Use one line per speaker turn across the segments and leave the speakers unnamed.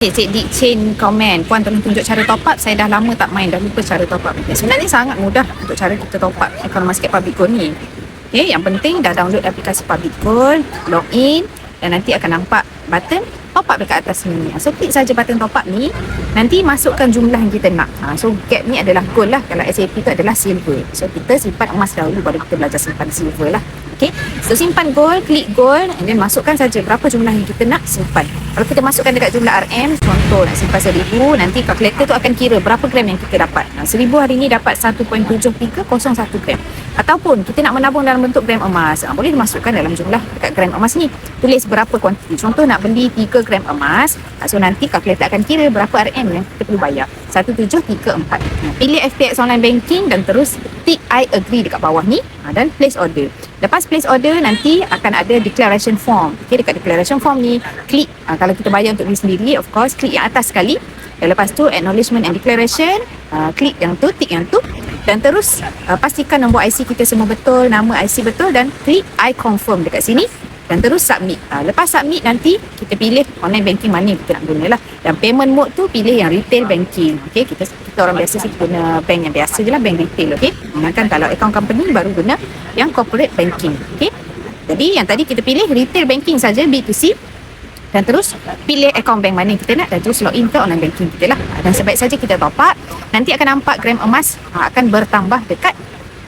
Cik Dik Chain komen, puan tolong tunjuk cara top up. Saya dah lama tak main, dah lupa cara top up. Sebenarnya sangat mudah untuk cara kita top up akaun Emascape Public Gold ni. Okay, yang penting dah download aplikasi Public Gold, log in dan nanti akan nampak button top up dekat atas ni. So klik saja button top up ni, nanti masukkan jumlah yang kita nak. So gap ni adalah gold lah, kalau SAP tu adalah silver. So kita simpan emas dahulu baru kita belajar simpan silver lah. Okay, so simpan gold, klik gold and then masukkan saja berapa jumlah yang kita nak simpan. Kalau kita masukkan dekat jumlah RM, contoh nak simpan 1000, nanti kalkulator tu akan kira berapa gram yang kita dapat. 1000 hari ni dapat 1.7301 gram. Ataupun kita nak menabung dalam bentuk gram emas, boleh dimasukkan dalam jumlah dekat gram emas ni. Tulis berapa kuantiti. Contoh nak beli 3 gram emas, so nanti kalkulator akan kira berapa RM yang kita perlu bayar. 1734. Pilih FPX online banking dan terus tick I agree dekat bawah ni dan place order. Lepas place order nanti akan ada declaration form. Okay, dekat declaration form ni klik, kalau kita bayar untuk diri sendiri, of course klik yang atas sekali. Dan lepas tu acknowledgement and declaration, klik yang tu, tick yang tu dan terus pastikan nombor IC kita semua betul, nama IC betul dan klik I confirm dekat sini dan terus submit. Lepas submit nanti kita pilih online banking mana yang kita nak guna lah. Dan payment mode tu pilih yang retail banking. Okay, kita orang biasa sih guna bank yang biasa je lah, bank retail. Okay, kan kalau account company baru guna yang corporate banking. Okay, jadi yang tadi kita pilih retail banking saja, B2C, dan terus pilih account bank mana yang kita nak dan terus login ke online banking kita lah. Dan sebaik saja kita top up, nanti akan nampak gram emas akan bertambah dekat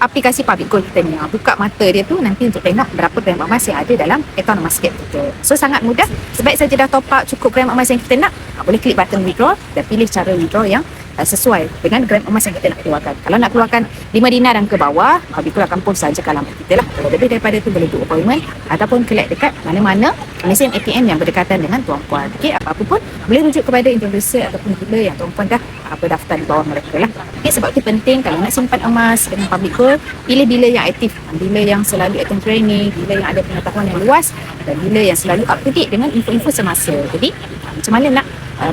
aplikasi Public Gold kita ni. Buka mata dia tu nanti untuk tengok berapa gram emas yang ada dalam akaun Emascape kita. So sangat mudah. Sebaik saja dah top up cukup gram emas yang kita nak, boleh klik button withdraw dan pilih cara withdraw yang sesuai dengan gram emas yang kita nak keluarkan. Kalau nak keluarkan 5 dinar dan ke bawah, Public Gold akan post saja ke alamat kita lah. Kalau lebih daripada tu boleh book appointment ataupun collect dekat mana-mana mesin ATM yang berdekatan dengan tuan-puan. Okay, apa-apa pun boleh rujuk kepada introducer ataupun dealer yang tuan-puan dah berdaftar di bawah mereka lah. Okay, sebab tu penting kalau nak simpan emas dengan Public Gold, pilih dealer yang aktif, dealer yang selalu attend training, dealer yang ada pengetahuan yang luas dan dealer yang selalu up to date dengan info-info semasa. Jadi macam mana nak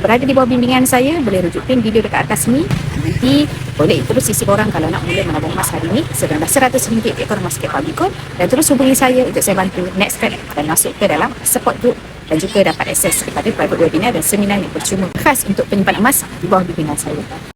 berada di bawah bimbingan saya, boleh rujuk pin video dekat atas ni. Nanti boleh terus isi korang kalau nak mula menabung emas hari ni sedang RM100 di akaun Emascape Public Gold dan terus hubungi saya untuk saya bantu next step dan masuk ke dalam support group dan juga dapat akses kepada private webinar dan seminar yang percuma khas untuk penyimpan emas di bawah bimbingan saya.